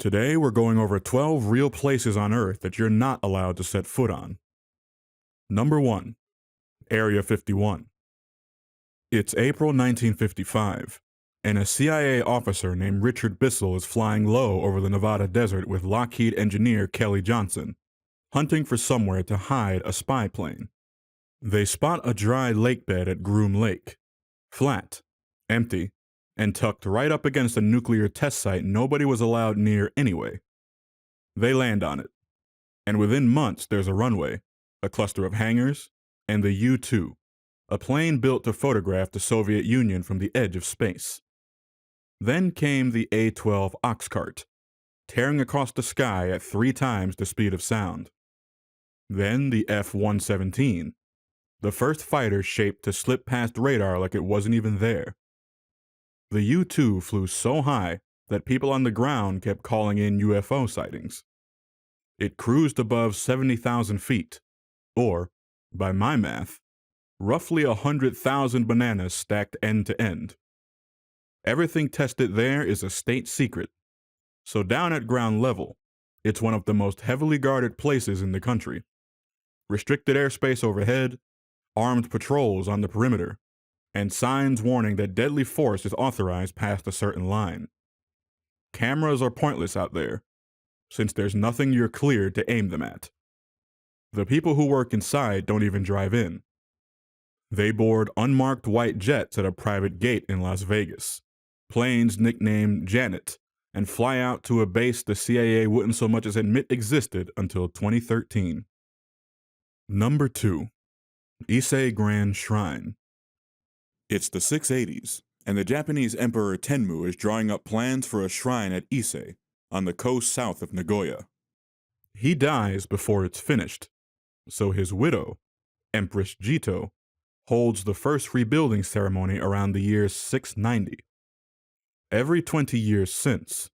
Today, we're going over 12 real places on Earth that you're not allowed to set foot on. Number 1. Area 51. It's April 1955, and a CIA officer named Richard Bissell is flying low over the Nevada desert with Lockheed engineer Kelly Johnson, hunting for somewhere to hide a spy plane. They spot a dry lake bed at Groom Lake, flat, empty, and tucked right up against a nuclear test site nobody was allowed near anyway. They land on it, and within months there's a runway, a cluster of hangars, and the U-2, a plane built to photograph the Soviet Union from the edge of space. Then came the A-12 Oxcart, tearing across the sky at 3 times the speed of sound. Then the F-117, the first fighter shaped to slip past radar like it wasn't even there. The U-2 flew so high that people on the ground kept calling in UFO sightings. It cruised above 70,000 feet, or, by my math, roughly 100,000 bananas stacked end to end. Everything tested there is a state secret, so down at ground level, it's one of the most heavily guarded places in the country. Restricted airspace overhead, armed patrols on the perimeter, and signs warning that deadly force is authorized past a certain line. Cameras are pointless out there, since there's nothing you're cleared to aim them at. The people who work inside don't even drive in. They board unmarked white jets at a private gate in Las Vegas, planes nicknamed Janet, and fly out to a base the CIA wouldn't so much as admit existed until 2013. Number 2. Ise Grand Shrine. It's the 680s, and the Japanese Emperor Tenmu is drawing up plans for a shrine at Ise, on the coast south of Nagoya. He dies before it's finished, so his widow, Empress Jito, holds the first rebuilding ceremony around the year 690. Every 20 years since,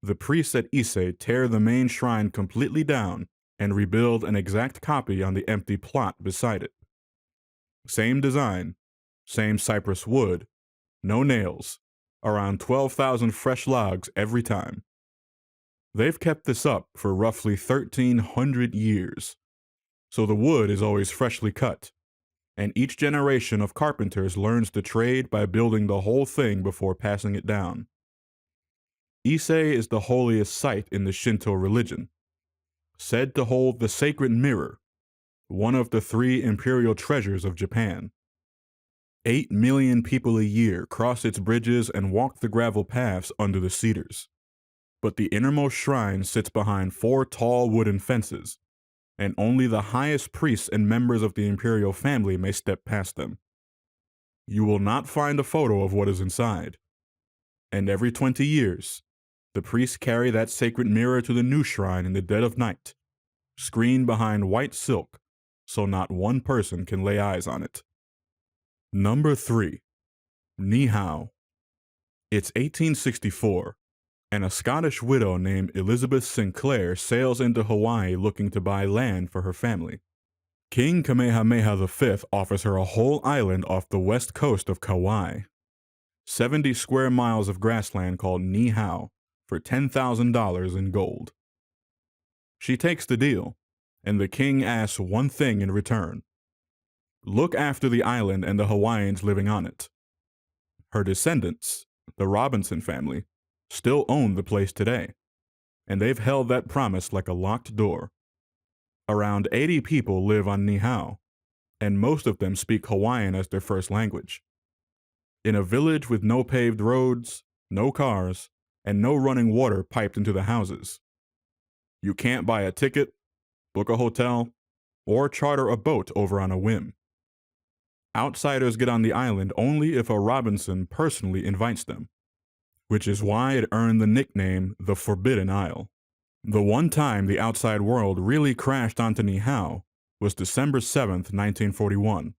the priests at Ise tear the main shrine completely down and rebuild an exact copy on the empty plot beside it. Same design, same cypress wood, no nails, around 12,000 fresh logs every time. They've kept this up for roughly 1,300 years, so the wood is always freshly cut, and each generation of carpenters learns the trade by building the whole thing before passing it down. Ise is the holiest site in the Shinto religion, said to hold the sacred mirror, one of the 3 imperial treasures of Japan. 8 million people a year cross its bridges and walk the gravel paths under the cedars. But the innermost shrine sits behind 4 tall wooden fences, and only the highest priests and members of the imperial family may step past them. You will not find a photo of what is inside. And every 20 years, the priests carry that sacred mirror to the new shrine in the dead of night, screened behind white silk, so not one person can lay eyes on it. Number 3. Niihau. It's 1864, and a Scottish widow named Elizabeth Sinclair sails into Hawaii looking to buy land for her family. King Kamehameha V offers her a whole island off the west coast of Kauai, 70 square miles of grassland called Niihau, for $10,000 in gold. She takes the deal, and the king asks one thing in return: look after the island and the Hawaiians living on it. Her descendants, the Robinson family, still own the place today, and they've held that promise like a locked door. Around 80 people live on Niihau, and most of them speak Hawaiian as their first language. In a village with no paved roads, no cars, and no running water piped into the houses. You can't buy a ticket, book a hotel, or charter a boat over on a whim. Outsiders get on the island only if a Robinson personally invites them, which is why it earned the nickname the Forbidden Isle. The one time the outside world really crashed onto Niihau was December 7th, 1941,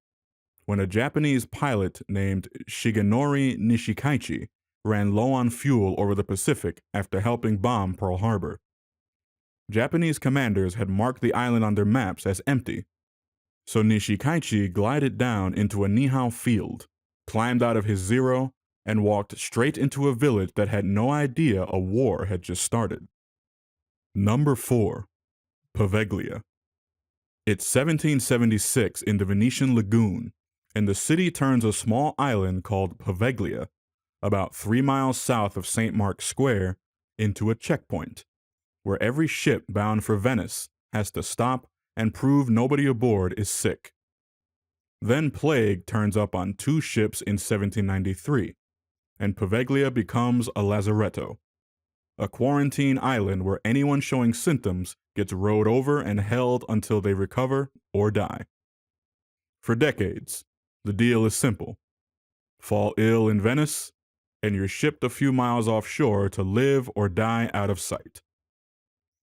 when a Japanese pilot named Shigenori Nishikaichi ran low on fuel over the Pacific after helping bomb Pearl Harbor. Japanese commanders had marked the island on their maps as empty, so Nishikaichi glided down into a Niihau field, climbed out of his Zero, and walked straight into a village that had no idea a war had just started. Number 4. Poveglia. It's 1776 in the Venetian lagoon, and the city turns a small island called Poveglia, about 3 miles south of St. Mark's Square, into a checkpoint, where every ship bound for Venice has to stop and prove nobody aboard is sick. Then plague turns up on 2 ships in 1793, and Poveglia becomes a lazaretto, a quarantine island where anyone showing symptoms gets rowed over and held until they recover or die. For decades, the deal is simple. Fall ill in Venice, and you're shipped a few miles offshore to live or die out of sight.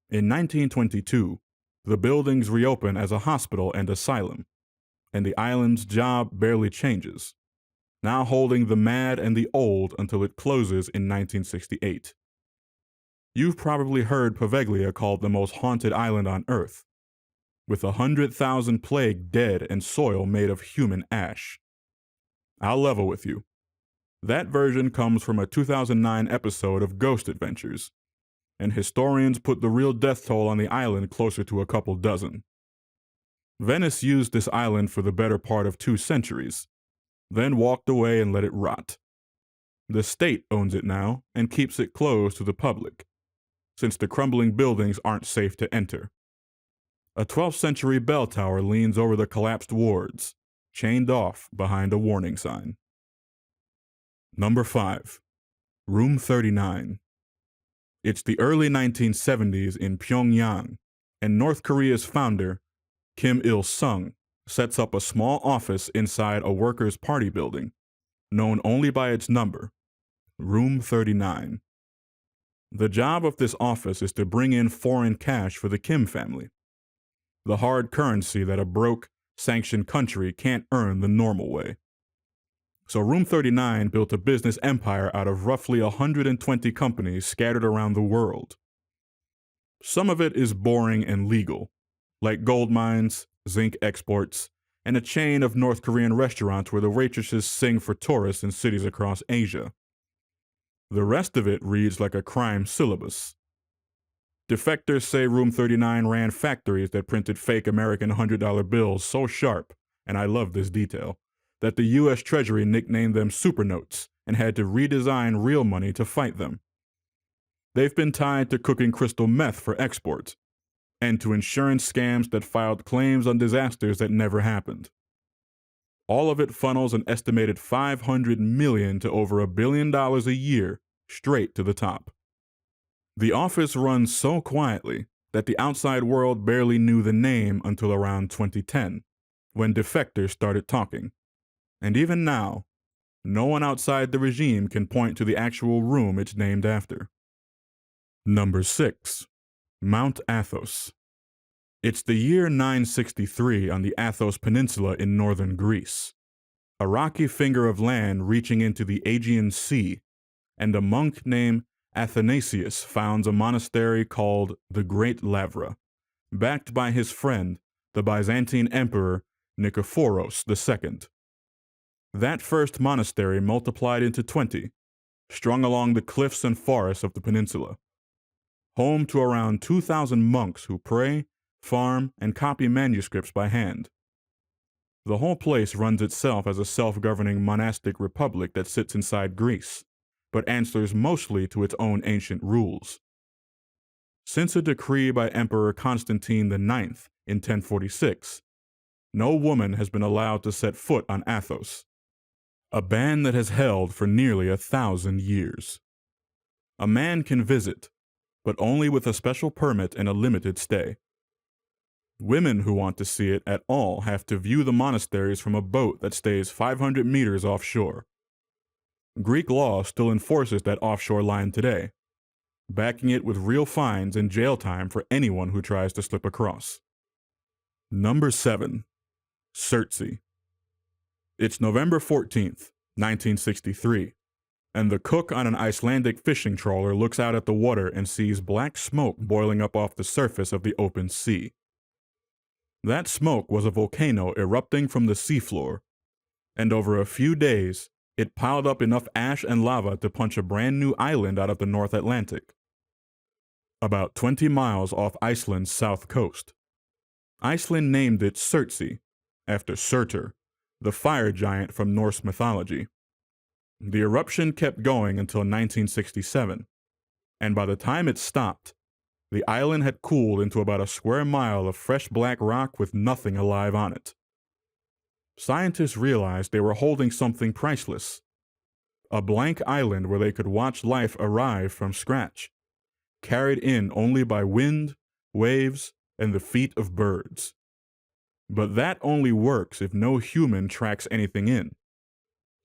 In 1922, the buildings reopen as a hospital and asylum, and the island's job barely changes, now holding the mad and the old until it closes in 1968. You've probably heard Poveglia called the most haunted island on Earth, with 100,000 plague dead and soil made of human ash. I'll level with you. That version comes from a 2009 episode of Ghost Adventures, and historians put the real death toll on the island closer to a couple dozen. Venice used this island for the better part of 2 centuries, then walked away and let it rot. The state owns it now and keeps it closed to the public, since the crumbling buildings aren't safe to enter. A 12th century bell tower leans over the collapsed wards, chained off behind a warning sign. Number 5. Room 39. It's the early 1970s in Pyongyang, and North Korea's founder, Kim Il-sung, sets up a small office inside a workers' party building, known only by its number, Room 39. The job of this office is to bring in foreign cash for the Kim family, the hard currency that a broke, sanctioned country can't earn the normal way. So Room 39 built a business empire out of roughly 120 companies scattered around the world. Some of it is boring and legal, like gold mines, zinc exports, and a chain of North Korean restaurants where the waitresses sing for tourists in cities across Asia. The rest of it reads like a crime syllabus. Defectors say Room 39 ran factories that printed fake American $100 bills so sharp, and I love this detail, that the U.S. Treasury nicknamed them supernotes and had to redesign real money to fight them. They've been tied to cooking crystal meth for export, and to insurance scams that filed claims on disasters that never happened. All of it funnels an estimated $500 million to over $1 billion a year straight to the top. The office runs so quietly that the outside world barely knew the name until around 2010, when defectors started talking. And even now, no one outside the regime can point to the actual room it's named after. Number 6. Mount Athos. It's the year 963 on the Athos Peninsula in northern Greece, a rocky finger of land reaching into the Aegean Sea, and a monk named Athanasius founds a monastery called the Great Lavra, backed by his friend, the Byzantine Emperor Nikephoros II. That first monastery multiplied into 20, strung along the cliffs and forests of the peninsula, home to around 2,000 monks who pray, farm, and copy manuscripts by hand. The whole place runs itself as a self-governing monastic republic that sits inside Greece, but answers mostly to its own ancient rules. Since a decree by Emperor Constantine IX in 1046, no woman has been allowed to set foot on Athos, a ban that has held for nearly 1,000 years. A man can visit, but only with a special permit and a limited stay. Women who want to see it at all have to view the monasteries from a boat that stays 500 meters offshore. Greek law still enforces that offshore line today, backing it with real fines and jail time for anyone who tries to slip across. Number 7. Surtsey. It's November 14th, 1963, and the cook on an Icelandic fishing trawler looks out at the water and sees black smoke boiling up off the surface of the open sea. That smoke was a volcano erupting from the seafloor, and over a few days, it piled up enough ash and lava to punch a brand new island out of the North Atlantic. about 20 miles off Iceland's south coast. Iceland named it Surtsey, after Surtur, the fire giant from Norse mythology. The eruption kept going until 1967, and by the time it stopped, the island had cooled into about a square mile of fresh black rock with nothing alive on it. Scientists realized they were holding something priceless, a blank island where they could watch life arrive from scratch, carried in only by wind, waves, and the feet of birds. But that only works if no human tracks anything in,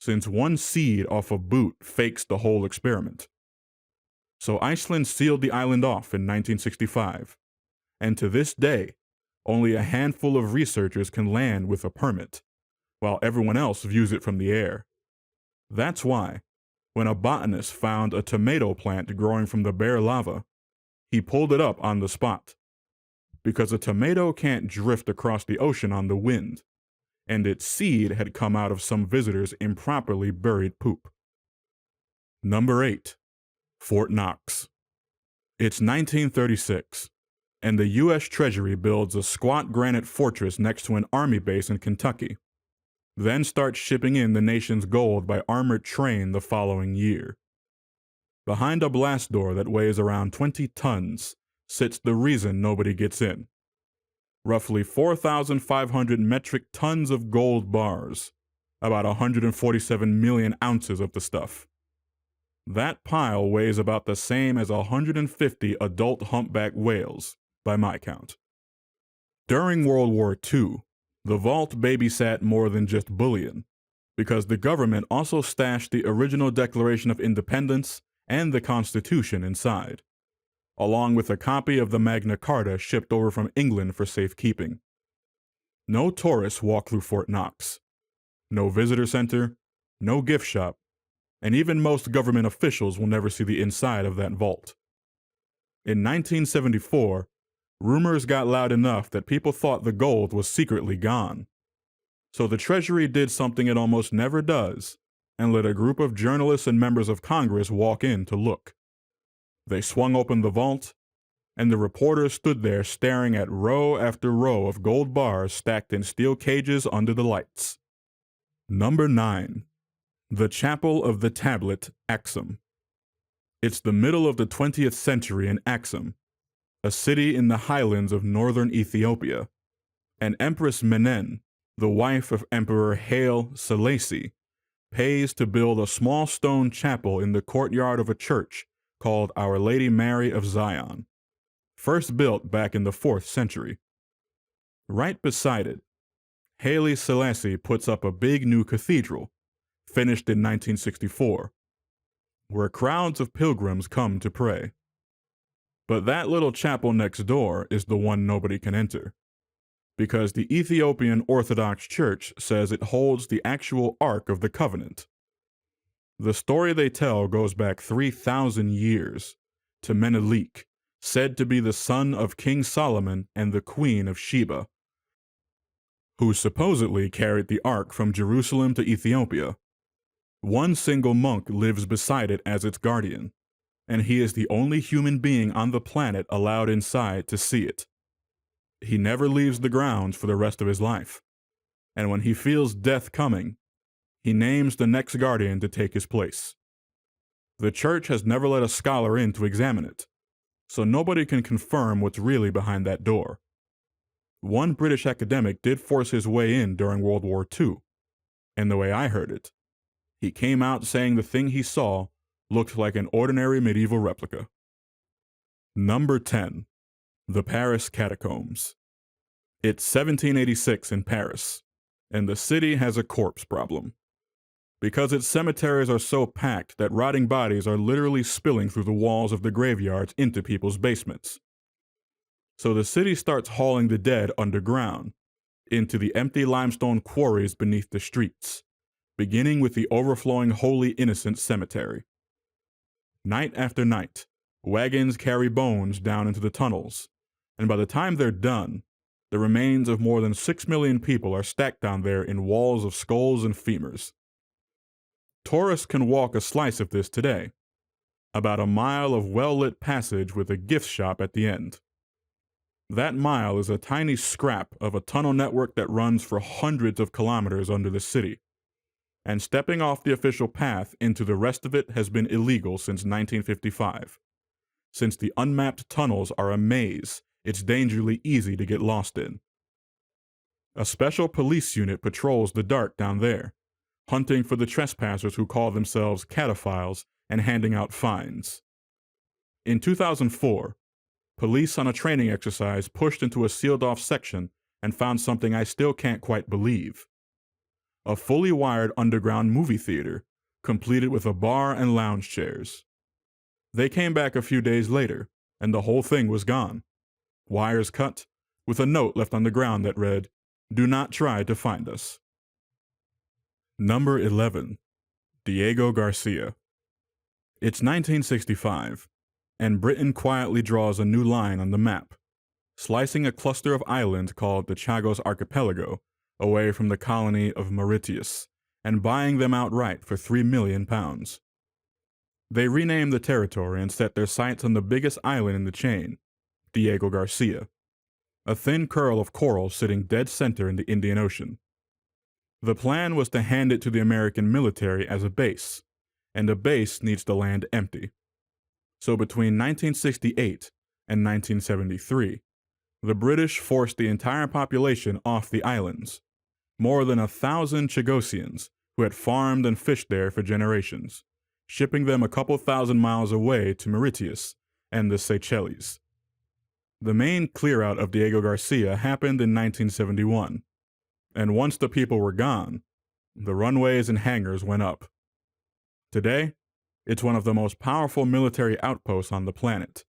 since one seed off a boot fakes the whole experiment. So Iceland sealed the island off in 1965, and to this day, only a handful of researchers can land with a permit, while everyone else views it from the air. That's why, when a botanist found a tomato plant growing from the bare lava, he pulled it up on the spot. Because a tomato can't drift across the ocean on the wind, and its seed had come out of some visitor's improperly buried poop. Number 8. Fort Knox. It's 1936, and the U.S. Treasury builds a squat granite fortress next to an army base in Kentucky, then starts shipping in the nation's gold by armored train the following year. Behind a blast door that weighs around 20 tons sits the reason nobody gets in. Roughly 4,500 metric tons of gold bars, about 147 million ounces of the stuff. That pile weighs about the same as 150 adult humpback whales, by my count. During World War II, the vault babysat more than just bullion, because the government also stashed the original Declaration of Independence and the Constitution inside, along with a copy of the Magna Carta shipped over from England for safekeeping. No tourists walk through Fort Knox. No visitor center, no gift shop, and even most government officials will never see the inside of that vault. In 1974, rumors got loud enough that people thought the gold was secretly gone. So the Treasury did something it almost never does and let a group of journalists and members of Congress walk in to look. They swung open the vault, and the reporters stood there staring at row after row of gold bars stacked in steel cages under the lights. Number 9. The Chapel of the Tablet, Axum. It's the middle of the 20th century in Axum, a city in the highlands of northern Ethiopia, and Empress Menen, the wife of Emperor Haile Selassie, pays to build a small stone chapel in the courtyard of a church called Our Lady Mary of Zion, first built back in the 4th century. Right beside it, Haile Selassie puts up a big new cathedral, finished in 1964, where crowds of pilgrims come to pray. But that little chapel next door is the one nobody can enter, because the Ethiopian Orthodox Church says it holds the actual Ark of the Covenant. The story they tell goes back 3,000 years to Menelik, said to be the son of King Solomon and the Queen of Sheba, who supposedly carried the Ark from Jerusalem to Ethiopia. One single monk lives beside it as its guardian, and he is the only human being on the planet allowed inside to see it. He never leaves the grounds for the rest of his life, and when he feels death coming, he names the next guardian to take his place. The church has never let a scholar in to examine it, so nobody can confirm what's really behind that door. One British academic did force his way in during World War II, and the way I heard it, he came out saying the thing he saw looked like an ordinary medieval replica. Number 10. The Paris Catacombs. It's 1786 in Paris, and the city has a corpse problem, because its cemeteries are so packed that rotting bodies are literally spilling through the walls of the graveyards into people's basements. So the city starts hauling the dead underground, into the empty limestone quarries beneath the streets, beginning with the overflowing Holy Innocents Cemetery. Night after night, wagons carry bones down into the tunnels, and by the time they're done, the remains of more than 6 million people are stacked down there in walls of skulls and femurs. Tourists can walk a slice of this today. about a mile of well-lit passage with a gift shop at the end. That mile is a tiny scrap of a tunnel network that runs for hundreds of kilometers under the city, and stepping off the official path into the rest of it has been illegal since 1955. Since the unmapped tunnels are a maze, it's dangerously easy to get lost in. A special police unit patrols the dark down there, hunting for the trespassers who call themselves cataphiles and handing out fines. In 2004, police on a training exercise pushed into a sealed-off section and found something I still can't quite believe. A fully wired underground movie theater, completed with a bar and lounge chairs. They came back a few days later, and the whole thing was gone. Wires cut, with a note left on the ground that read, "Do not try to find us." Number 11. Diego Garcia. It's 1965, and Britain quietly draws a new line on the map, slicing a cluster of islands called the Chagos Archipelago away from the colony of Mauritius, and buying them outright for £3 million. They renamed the territory and set their sights on the biggest island in the chain, Diego Garcia, a thin curl of coral sitting dead center in the Indian Ocean. The plan was to hand it to the American military as a base, and a base needs to land empty. So between 1968 and 1973, the British forced the entire population off the islands, more than 1,000 Chagosians who had farmed and fished there for generations, shipping them a couple thousand miles away to Mauritius and the Seychelles. The main clear-out of Diego Garcia happened in 1971, and once the people were gone, the runways and hangars went up. Today, it's one of the most powerful military outposts on the planet,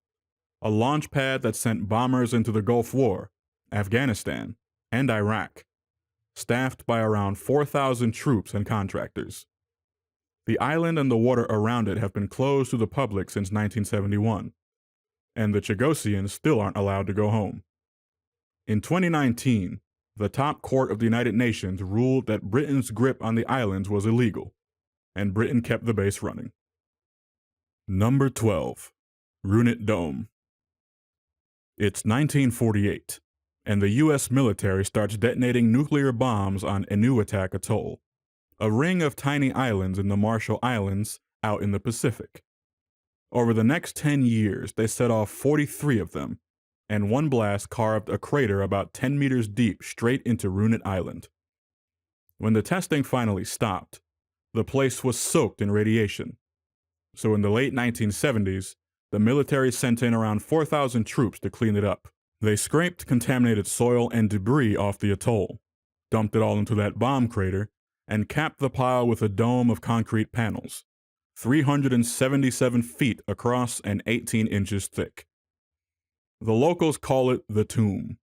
a launch pad that sent bombers into the Gulf War, Afghanistan, and Iraq, staffed by around 4,000 troops and contractors. The island and the water around it have been closed to the public since 1971, and the Chagosians still aren't allowed to go home. In 2019, the top court of the United Nations ruled that Britain's grip on the islands was illegal, and Britain kept the base running. Number 12. Runit Dome. It's 1948, and the U.S. military starts detonating nuclear bombs on Enewetak Atoll, a ring of tiny islands in the Marshall Islands out in the Pacific. Over the next 10 years, they set off 43 of them, and one blast carved a crater about 10 meters deep straight into Runit Island. When the testing finally stopped, the place was soaked in radiation. So in the late 1970s, the military sent in around 4,000 troops to clean it up. They scraped contaminated soil and debris off the atoll, dumped it all into that bomb crater, and capped the pile with a dome of concrete panels, 377 feet across and 18 inches thick. The locals call it the Tomb,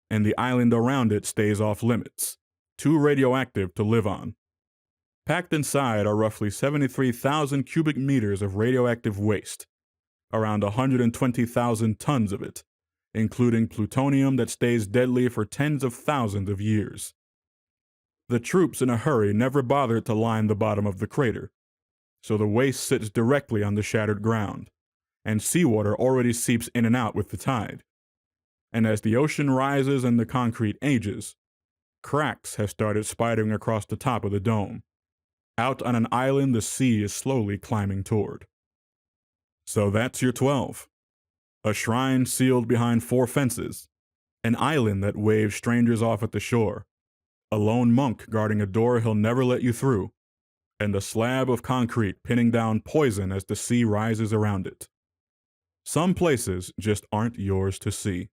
and the island around it stays off limits, too radioactive to live on. Packed inside are roughly 73,000 cubic meters of radioactive waste, around 120,000 tons of it, including plutonium that stays deadly for tens of thousands of years. The troops in a hurry never bothered to line the bottom of the crater, so the waste sits directly on the shattered ground, and seawater already seeps in and out with the tide. And as the ocean rises and the concrete ages, cracks have started spidering across the top of the dome, out on an island the sea is slowly climbing toward. So that's your 12. A shrine sealed behind 4 fences, an island that waves strangers off at the shore, a lone monk guarding a door he'll never let you through, and a slab of concrete pinning down poison as the sea rises around it. Some places just aren't yours to see.